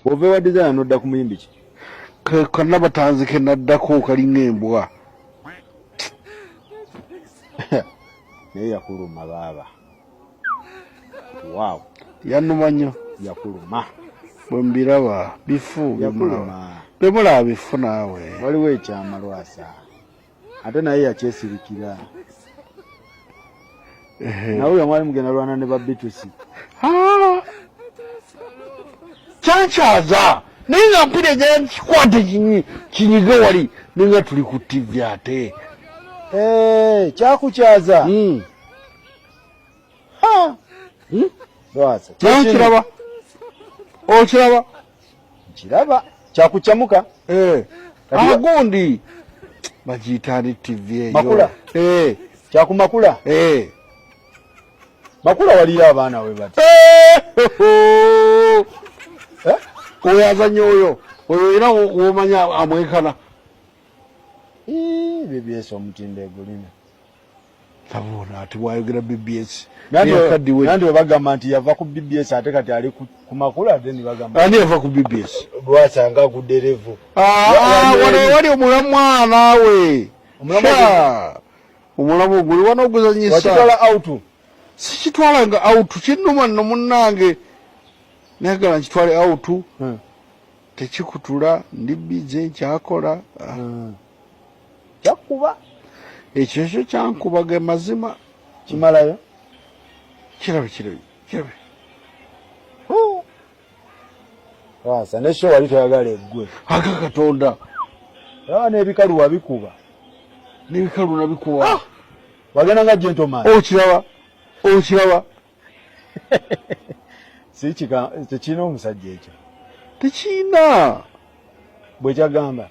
Ove wa design nodda ku muyimbi ki? Kanabatanzi ke naddako kalinga embwa. Naye yakuluma baba. Wow. Yanuma nnyo. Yakuluma. Bwe mbiraba bifu yakuluma. Bemulaba bifu naawe. Waliwo ekyama Lwasa. Ate naye yakyesirikira. Nawe yamwali mugenda lwana ne Beatrice. Kyankyaza naye nga mpire gye kikwate kinyiga wali nenga tuli ku TV ate. Kyakukyaza. Lwasa. Kiraba? Okiraba? Kiraba. Kyakuchamuka? Agundi. Bagiyita ni TV eyo. Makula? Kyakumakula? Makula waliyo abaana we bati. Oyo azannya oyo era womanya amwekana. BBS omutinde gulina. Tabona ati wayogera BBS. Nandi we bagamba nti yava ku BBS ate kati ali ku Makula ate ni bagamba. Ani yava ku BBS? Lwasa nga ku derevu. Wali omwana we. Omulamu guli wano oguzanyisa. Wakitwala out. Sikitwala nga out kinuma nno munnange. Nagala nkitwale out. Tekikutula ndi bize kyakola. Kyakuba. Ekyo kyankubaga mazima. Kimalayo. Kirabe. Wasa ne show wali toyagala eggwe. Aka Katonda. N'ebikalu wabikuba. N'ebikalu nabikuba. Wagenda nga gentleman. Okiraba. Tekina omusajja ekyo. Tekina. Bwe kyagamba.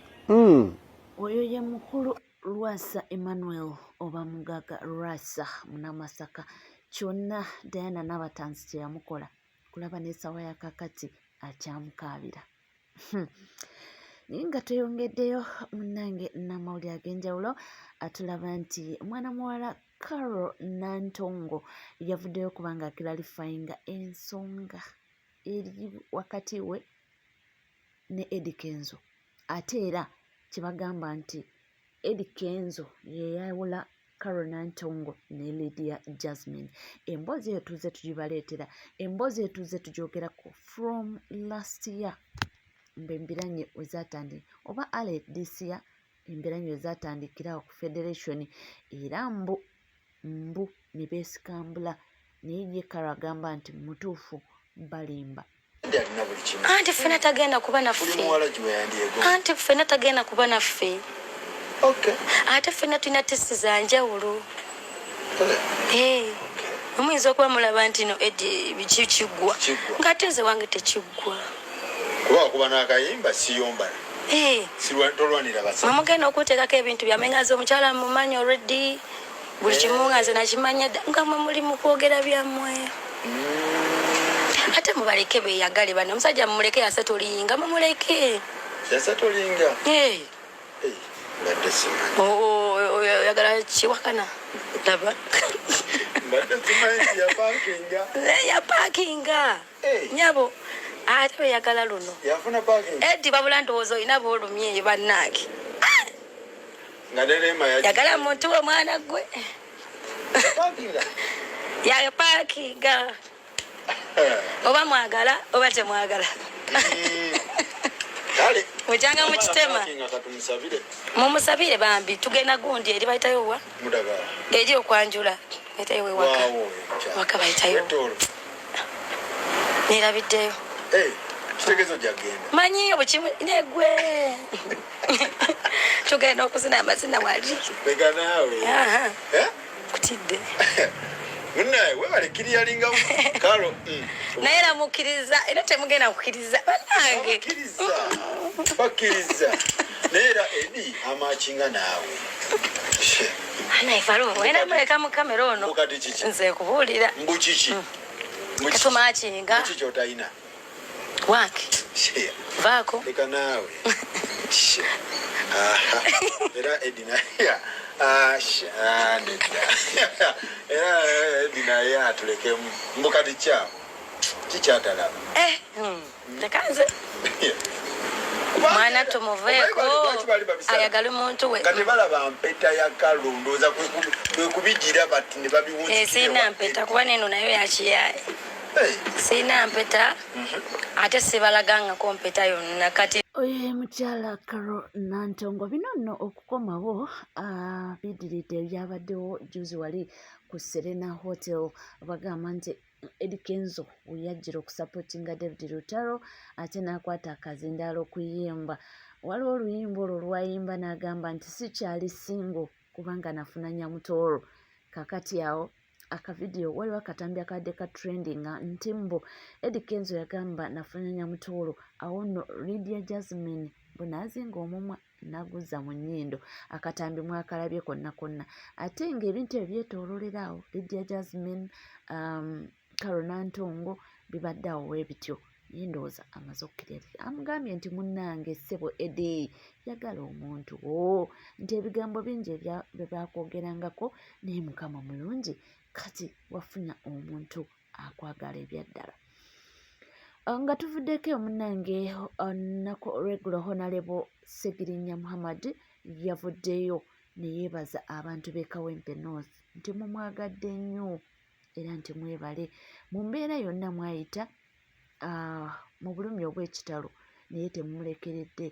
Oyo ye mukulu Lwasa Emmanuel oba Mugaga Lwasa Munamasaka. Kyonna Diana n'abatanzi kye yamukola. Kulaba n'essawa ya kakati akyamukaabira. Naye nga tweyongeddeyo munnange n'amawulire ag'enjawulo atulaba nti mwana muwala Carol Nantongo yavuddeyo kubanga akilalifayinga ensonga eri wakati we ne Eddie Kenzo. Ate era kibagamba nti Eddie Kenzo ye yawula Carol Nantongo ne Lydia Jasmine. Emboozi etuze tugibaleetera. Emboozi etuze tujoogerako from last year. Mbembiranye wezatandi oba ale this year embiranye wezatandikira ku federation era mbu ne besikambula naye ye Carol agamba nti mutuufu balimba. Anti ffena tagenda kuba naffe. Anti ffena tagenda kuba naffe. Okay. Ate ffena tulina testi za njawulo. Omuyinza okuba mulaba nti no kiggwa. Ng'ate nze wange tekiggwa. Kuba n'akayimba siyombala. Tolwanira basa. Mamugenda okuteekako ebintu byamengaza omukyala mumanyi already. Buli kimu nga nze nakimanya nga mwe muli mu kwogera byammwe. Ate mubaleke beeyagale bano. Omusajja mumuleke yasetolinga mumuleke. Yasetolinga? Mbadde simanyi. Oyagala kiwakana? Laba. Mbadde simanyi yapaakinga. Yapaakinga. Nyabo. Ate oyagala luno. Yafuna paakinga. Eddi babula ndowooza olina boolumye bannange. Nga Nerema yagala muntu we mwana gwe. Paakinga. Yapaakinga. Oba mwagala oba temwagala. Kale. Mujanga mu kitema. Mumusabire bambi tugenda gundi eri bayitayo wa? Mudagala. Eri okwanjula. Bayitayo we waka. Waka bayitayo. Nerabiddeyo. Kitegezo gyagenda. Manyi obukimu negwe. Tugenda okuzina amazina wali. Bega naawe. Kutidde. Munnaye webalekiri yalinga Karo. Naye era mukkiriza era temugenda kukkiriza bannange. Bakkiriza. Naye Edi amakinga naawe. Naye Faro era muleka mu kamera ono. Nze kubuulira. Mbu kiki? Katumakinga. Kiki kyotayina? Wange. Vaako. Leka naawe. Era Edi naye. Era Edi naye atulekemu. Mbukati kya. kikyatalaba tekanze mwana tumuveeko ayagala omuntu we kati balaba mpeta ya kalondoza kwekubigira bati ne babiwunzikira siina mpeta kuba neno nayo yakiyaye siina mpeta ate sibalagangako mpeta yonna kati oye mukyala Carol Nantongo bino nno okukomawo bidiridde ebyabaddewo juzi wali ku Serena Hotel bagamba nti Eddie Kenzo yajjira okusapootinga David Lutalo ate n'akwata akazindaalo okuyimba waliwo oluyimba olwo lwayimba n'agamba nti sikyali singo kubanga nafuna nyamutoolo kakati awo akavidiyo waliwo akatambi akadde ka trending nti mbo Eddie Kenzo yagamba nafuna nyamutoolo awo nno Lydia Jasmine bwenaazinga omumwa naguza mu nnyindo akatambi mwakalabye konna konna ate ng'ebintu ebyetoololera awo Lydia Jasmine Carol Nantongo bibadde awo webityo yindooza amaze okukkirira amugambye nti munnange ssebo Eddie yagala omuntu nti ebigambo bingi bye baakwogerangako naye mukama mulungi kati wafuna omuntu akwagala ebyaddala nga tuvuddeko omunnange nako regular honorable Segirinya Muhammad yavuddeyo ne yeebaza abantu b'e Kawempe North nti mumwagadde nnyo era nti mwebale mu mbeera yonna mwayita mu bulumi obw'ekitalo naye temumulekeredde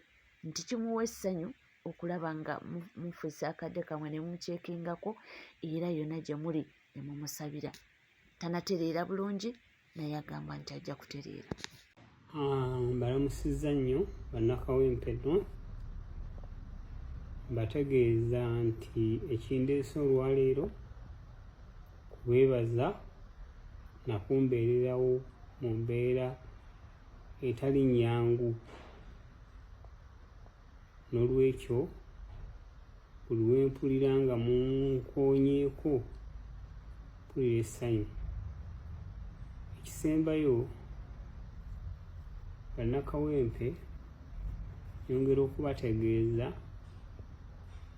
nti kimuwa essanyu okulaba nga mufuisa akadde kamwe ne mumukyekingako era yonna gye muli ne mumusabira tanatereera bulungi naye agamba nti ajja kutereera mbalamusizza nnyo bannakawempe North mbategeeza nti ekindeese olwaleero kubwebaza nakumbeererawo mu mbeera etali nnyangu n'olwekyo buli wempulira nga munkoonyeeko mpulira essanyu ekisembayo bannakawempe nyongera okubategeeza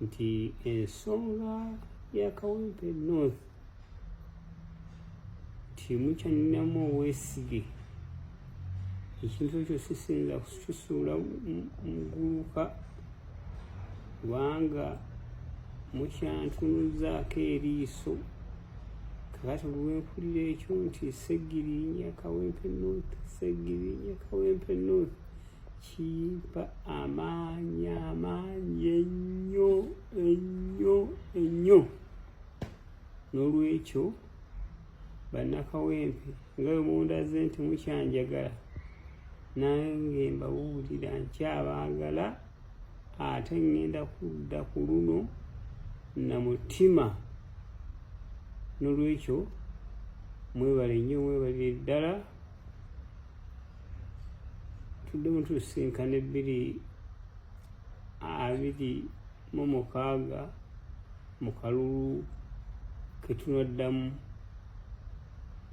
nti ensonga ya Kawempe North nti mukyanninamu obwesige ekintu ekyo sisinza kukisuula muguluka kubanga mukyantunuzaako eriiso kakati olwempulira ekyo nti Segirinya Kawempe North Segirinya Kawempe North kimpa amaanyi ennyo n'olwekyo bannakawempe nga bwe mundaze nti mukyanjagala nange mbabuulira nkyabaagala ate ngenda kudda ku luno na mutima n'olwekyo mwebale nnyo mwebalire ddala tuddemu tusinkana 2026 mu kalulu ketunaddamu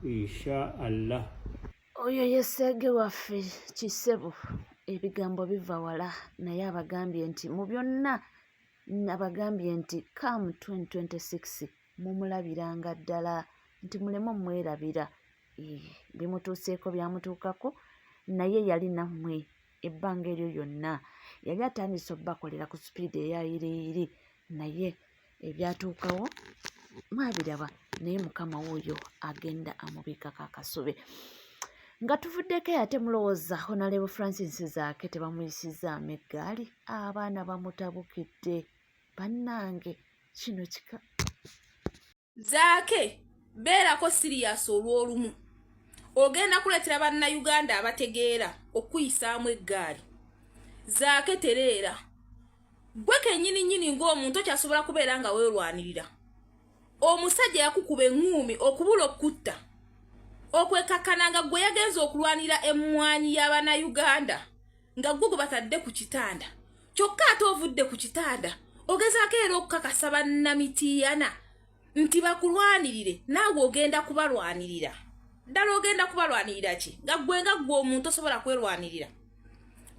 insha Allah. Oyo yesege waffe Kisebo ebigambo biva wala naye abagambye nti mu byonna abagambye nti come 2026 mumulabiranga ddala nti mulemu mwerabira bimutuuseeko byamutuukako naye yali nammwe ebbanga eryo yonna yali atandise obbakolera ku sipiidi eyayiriiri naye ebyatuukawo mwabiraba naye mukama wuuyo agenda amubikako akasube nga tuvuddeko ate mulowooza Honorable Francis Zaake tebamuyisizaamu eggaali abaana bamutabukidde bannange kino kika Zaake beerako siriyasi olw'olumu ogenda kuleetera bannayuganda abategeera okuyisaamu eggaali Zaake tereera gwe kennyini ng'omuntu okyasobola kubeera nga weerwanirira omusajja yakukuba eŋŋuumi okubula okutta okwekakkana nga gwe yagenza okulwanira emmwanyi y'abannayuganda nga gwe gwe batadde ku kitanda kyokka ate ovudde ku kitanda ogezaako era okukakasa bannamitiiyana nti bakulwanirire naawe ogenda kubalwanirira ddala ogenda kubalwanirira ki nga gwe omuntu osobola kwerwanirira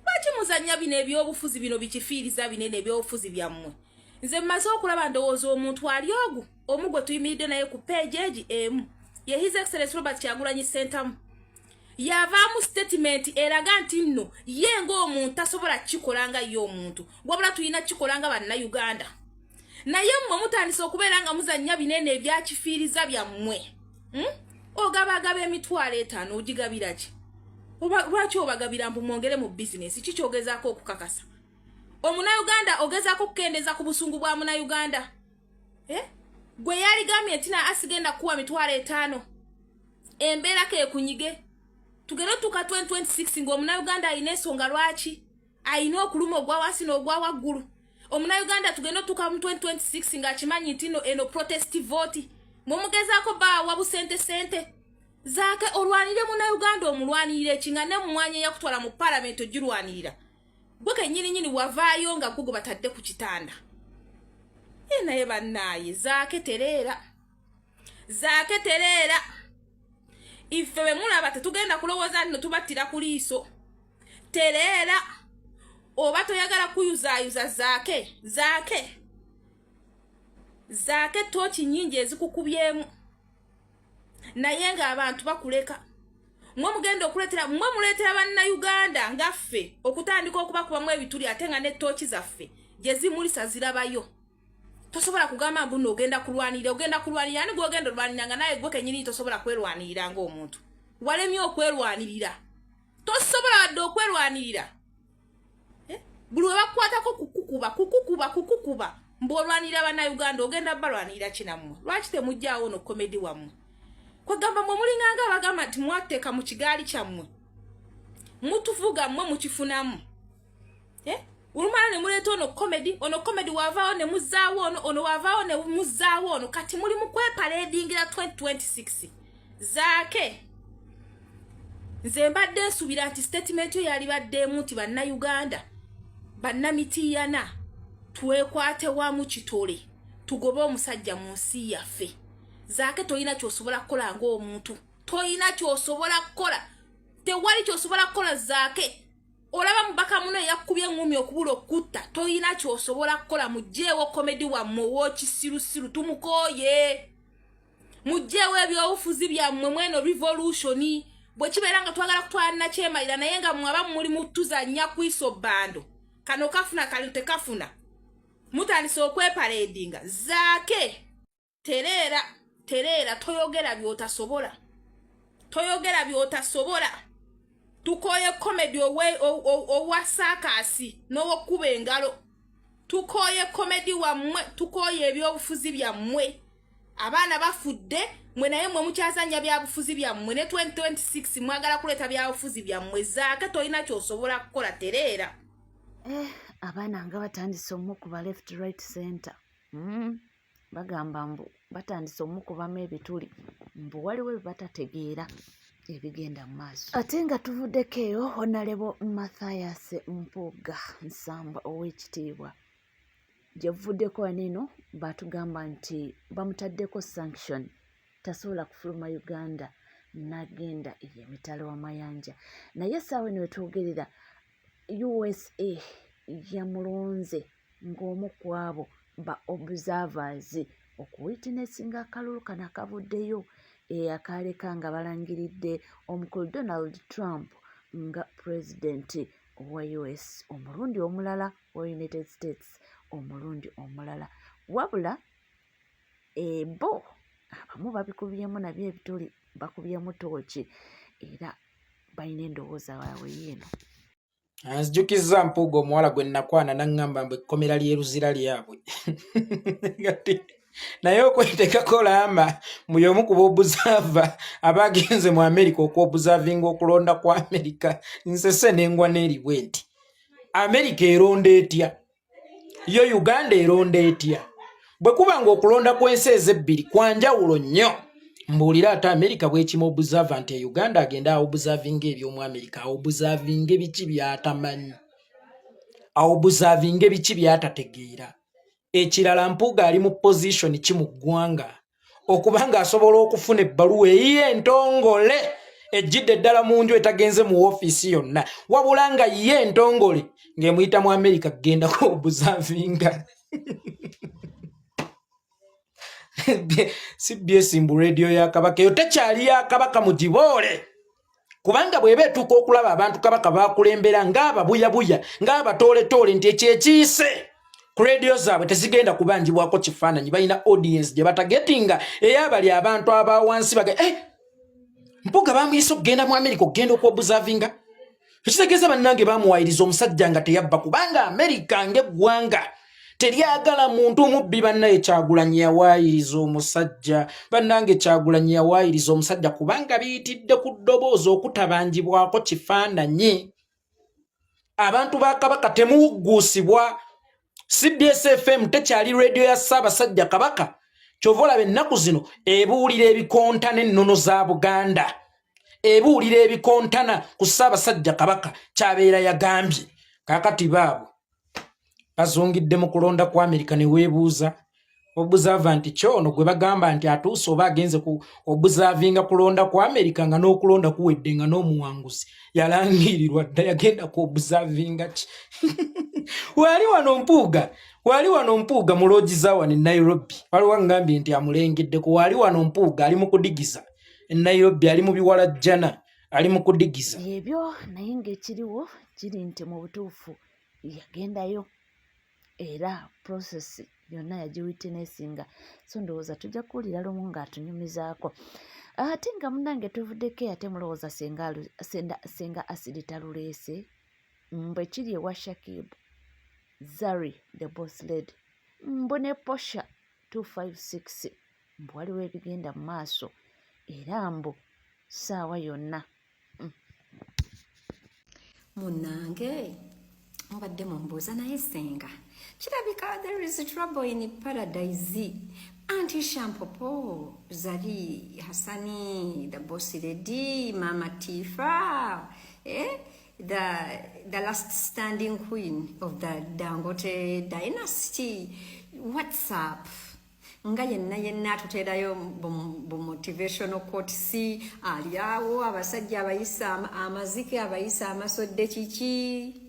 lwaki muzannya bino ebyobufuzi bino bikifiiriza binene ebyobufuzi byammwe nze mmaze okulaba ndowooza omuntu ali omu gwe tuyimiridde naye ku peegi egi emu ye His Excellency Robert Kyagulanyi Ssentamu yavaamu statement eraga nti nno ye ng'omuntu tasobola kikolanga ye omuntu wabula tulina kikolanga bannayuganda naye mmwe mutandise okubeera nga muzannya binene ebyakifiiriza byammwe ogabagaba emitwalo 5 ogigabira ki lwaki obagabira mbu mwongere mu bizinesi kikyogezaako okukakasa omunayuganda ogezaako okukendeeza ku busungu bwa munayuganda gwe yaligambye nti na asigenda kuwa mitwalo 5 embeera ke kunyige tugenda tuka 2026 ng'omunayuganda alina ensonga lwaki alina okuluma ogwa wansi n'ogwa waggulu omunayuganda tugenda tuka mu 2026 ng'akimanyi nti eno protest vote mumugezaako baawa busente zaake olwanire munayuganda omulwanirire ekinga ne mumwanya yakutwala mu parliament ogirwanirira gwe kennyininyini wavaayo nga gugo batadde ku kitanda naye bannaaye zaake tereera ife bwe mulaba tetugenda kulowooza nno tubattira ku liiso tereera oba toyagala kuyuzaayuza zaake tooki nnyingi ezikukubyemu naye ng'abantu bakuleka mwe muleetera bannayuganda ngaffe okutandika okubakubamu ebituli ate nga n'ettooki zaffe gye zimulisa zirabayo tosobola kugamba mbu nno ogenda kulwanirira ani gw'ogenda olwanirira nga naye gwe kennyini tosobola kwerwanirira ng'omuntu walemye okwerwanirira tosobola wadde okwerwanirira buli we bakukwatako kukukuba mb'olwanirira bannayuganda ogenda balwanirira kinammwe lwaki temujjaawo no komedi wammwe kwegamba mmwe mulinganga abagamba nti mwateeka mu kigaali kyammwe mutuvuga mmwe mukifunamu ulumala ne muleeta ono komedi wavaawo ne muzzaawo ono wavaawo ne muzzaawo ono kati muli mu kwepareedingira 2026 zaake nze mbadde nsuubira nti statement yo yali baddeemu nti bannayuganda bannamitiiyana twekwate wamu kitole tugobe omusajja mu nsi yaffe zaake toyina kyosobola kukola ng'omuntu tewali kyosobola kukola zaake olaba mubaka muno yakubye engumi okubula okutta toyina kyosobola kukola mugjeewo komedi wammwe w'okisirusiru tumukooye mugjeewo ebyobufuzi byammwe mweno revolution bwe kibeera nga twagala kutwala nakyemalira naye nga mwaba muli mutuzannya kwiso bando kano kafuna kali tekafuna mutandise okwepareedinga zaake tereera toyogera by'otasobola tukoye komedi owa saakasi n'owokuba engalo tukoye komedi wammwe tukoye ebyobufuzi byammwe abaana bafudde mwe naye mwe mukyazanya byabufuzi byammwe ne 2026 mwagala kuleeta byabufuzi byammwe zaake tolina kyosobola kukola tereera abaana nga batandise omukuba left right center bagamba mbu batandise omukubamu ebituli mbu waliwo batategeera ebigenda mu maaso ate nga tuvuddeko eyo Honorable Mathias Mpuuga Nsamba ow'ekitiibwa gye vuddeko wanino batugamba nti bamutaddeko sanction tasobola kufuluma Uganda n'agenda emitalo w'amayanja naye essaawa eno wetwogerera USA yamulonze ng'omu ku abo ba observers okuwitinesinga akalulu kano akavuddeyo akaleka nga balangiridde omukulu Donald Trump nga president wa US omulundi omulala wa United States omulundi omulala wabula bo abamu babikubyemu nabyo ebituli bakubyemu tooki era balina endowooza yaabwe yino nzijukizza Mpuuga omuwala gwe nnakwana n'aŋŋamba mbu ekkomera ly'eruzira lyabwe naye okwetekako lamba mu y'omu ku b'obuzava abagenze mu Amerika okwobuzavinga okulonda kwa Amerika nsese n'engwa n'eribwe nti Amerika eronda etya yo Uganda eronda etya bwe kuba nga okulonda kw'ensi ezebbiri kwa njawulo nnyo mbuulira ate Amerika bw'ekima obuzava nti Uganda agenda awobuzavinga eby'omu Amerika awobuzavinga ebiki by'atamanyi awobuzavinga ebiki by'atategeera ekirala Mpuuga ali mu position ki mu ggwanga okuba nga asobola okufuna ebbaluwa eyiye entongole ejjidde eddala mu nju etagenze mu woofiisi yonna wabula nga ye entongole ng'emuyita mu Amerika kgendako obuzavinga CBS mbu radio ya Kabaka yo tekyali ya Kabaka mu Giboole kubanga bwebe etuuka okulaba abantu kabaka bakulembera ng'ababuyabuya ng'abatooletoole nti ekyo ekiise ku radio zaabwe tezigenda kubanjibwako kifaananyi balina audience gye batagetinga eyabali abantu abawansi mpuga bamuyise okugenda mu America okugenda okwobuzavinga ekitegeeza bannange bamuwayiriza omusajja nga teyabba kubanga America ng'eggwanga teryagala muntu omubbi bannaye Kyagulanyi yawaayiriza omusajja bannange Kyagulanyi yawaayiriza omusajja kubanga biyitidde ku ddoboozi okutabanjibwako kifaananyi abantu ba Kabaka temuwugguusibwa CBS FM tekyali radio ya Ssaabasajja Kabaka kyova olaba ennaku zino ebuulira ebikontana ennono za Buganda ebuulira ebikontana ku Ssaabasajja Kabaka kyabeera yagambye kaakati baabo bazongidde mu kulonda kwa Amerika ne weebuuza obuzava nti kyono gwe bagamba nti atuuse oba agenze ku obuzavinga kulonda kwa Amerika nga n'okulonda kuwedde nga n'omuwanguzi yalangirirwa dda yagenda ku obuzavinga ki wali wano mpuuga mu loogi za wano e Nairobi waliwo ngambye nti amulengeddeko wali wano mpuuga ali mu kudigiza e Nairobi ali mu biwalajjana ali mu kudigiza ebyo naye ng'ekiriwo kiri nti mu butuufu yagendayo era process yonna yagiwitnessinga so ndowooza tujja kuwulira lumu ng'atunyumizaako ate nga munnange tuvuddeko ate mulowooza senga asidi taluleese mbwe kiri ewa Shakib Zari the boss lady mbone Posha 256 mbu waliwo ebigenda mu maaso era mbu ssaawa yonna munnange mubadde mumbuuza naye senga kirabika there is trouble in paradise anti Shampopo Zari Hassani the boss lady Mama Tifa the last standing queen of the Dangote dynasty. What's up? Nga yenna atuterayo bu motivational quote si aliawo abasajja abayisa amazike abayisa amasodde kiki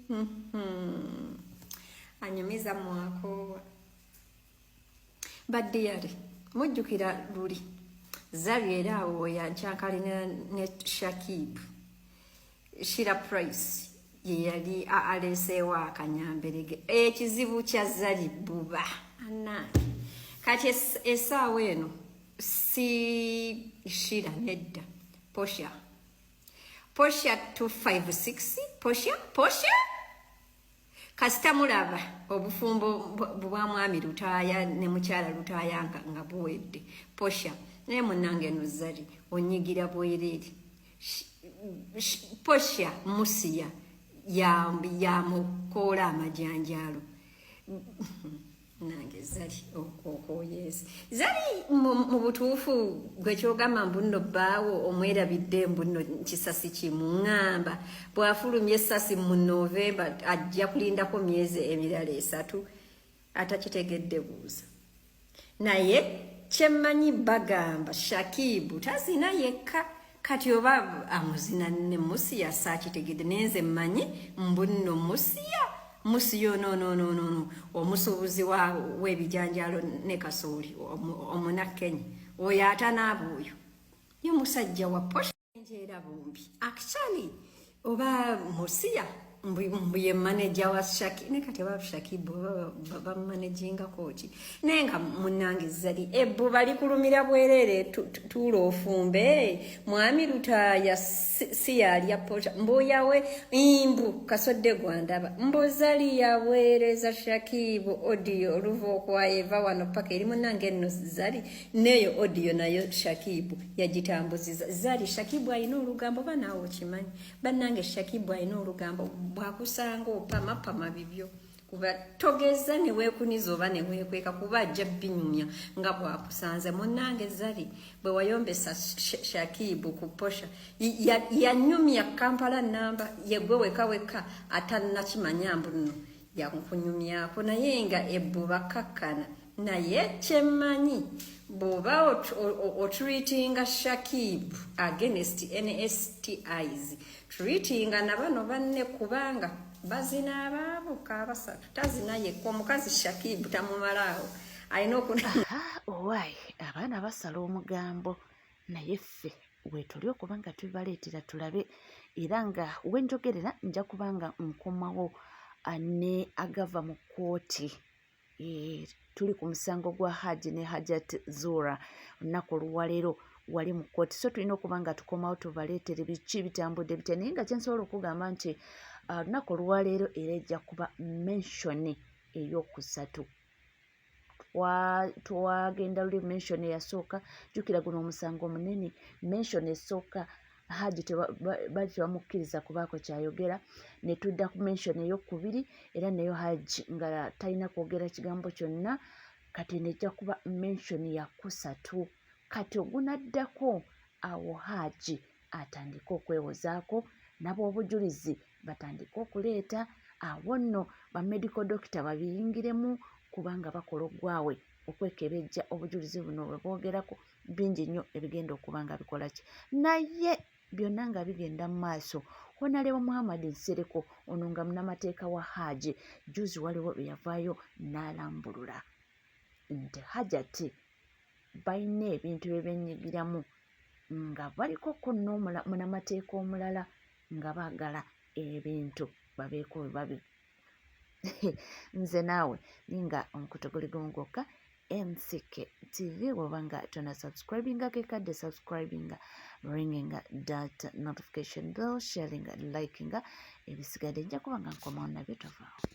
anyumiza mwako badde yali mujjukira luli Zari era awo yankyakalina ne Shakib Shira Price yali alesewa akanyamberege ekizibu kya Zari buba anaki kati esaawa eno si Shira nedda Posha 256 Posha kasita mulaba obufumbo bwa mwami Lutaaya ne mukyala Lutaaya nga buwedde Posha ne munnange no Zari onyigira bwerere Posha Musia ya mukola amajanjalo nange Zari yes Zari mu butuufu gwe kyogamba mbunno baawo omwerabidde mbunno kisasi kimuŋŋamba bw'afulumya essasi mu Novemba ajja kulindako myezi emirala 3 atakitegedde buuza naye kyemmanyi bagamba Shakibu tazina yekka kati oba amuzina ne Musia saakitegedde nenze mmanyi mbunno Musiyo no omusuubuzi w'ebijanjalo ne kasooli omunakenya oyo atanaabuuyo ye musajja wa Posha njera bumbi actually oba Musia mbuye manager wa Shaki ne kati wa Shakibu baba managing coach nenga munnange Zari ebbu bali kulumira bwerere tulo ofumbe mwami Lutaaya si yali ya Posha mboyawe imbu kasodde gwandaba mbozali yaweereza Shakibu audio oluvo kwa Eva wano paka eri munnange no Zari neyo audio nayo Shakibu yagitambuziza Zari Shakibu ayina olugambo banaawo kimanyi bannange Shakibu ayina olugambo bwakusanga opamapama bibyo kuba togeza ne weekuniza oba ne weekweka kuba ajja binyumya nga bwakusanze munnange Zari bwe wayombesa Shakibu ku Posha yanyumya Kampala namba yegwe weka atannakimanya mbu nno yakunyumyako naye nga ebbu bakakkana naye kyemmanyi bw'oba otreatinga Shakibu against NSTIs treatinga na bano banne kubanga bazina abaabo kabasatu tazina yekka omukazi Shakibu tamumalaawo alina owaayi abaana basala omugambo naye ffe weetuli okuba nga tubaleetera tulabe era nga wenjogerera nja kuba nga nkomawo ne agava mu kkooti tuli ku musango gwa Haji ne Hajat Zura olunaku olwaleero wali mu kkooti so tulina okuba nga tukomawo tubaleetere biki bitambudde bitya naye nga kyensobola okugamba nti olunaku olwaleero era ejja kuba menshoni ey'okusatu twagenda luli menshoni eyasooka jjukira guno omusango omunene menshoni esooka Haji bali tebamukkiriza kubaako kyayogera ne tudda ku menshoni ey'okubiri era nayo Haji nga talina kwogera kigambo kyonna kati nejja kuba menshoni yakusatu kati ogunaddako awo Haji atandika okwewozaako n'ab'obujulizi batandika okuleeta awo nno bamedical doctor babiyingiremu kubanga bakola ogwawe okwekebejja obujulizi buno bwe bwogerako bingi nnyo ebigenda okuba nga bikola ki naye byonna nga bigenda mu maaso Honorable Muhammad Nsereko ono nga munnamateeka wa Haji juzi waliwo bwe yavaayo n'alambulula nti Hajati balina ebintu bye bennyigiramu nga baliko ko n'omunnamateeka omulala nga baagala ebintu babeeko babi nze naawe ninga omukutogoli gomugokka NCK TV woba nga tona subscribinga kekadde subscribinga ringinga that notification bell sharinga likinga ebisigadde nja kuba nga nkomawo nabyo tovaawo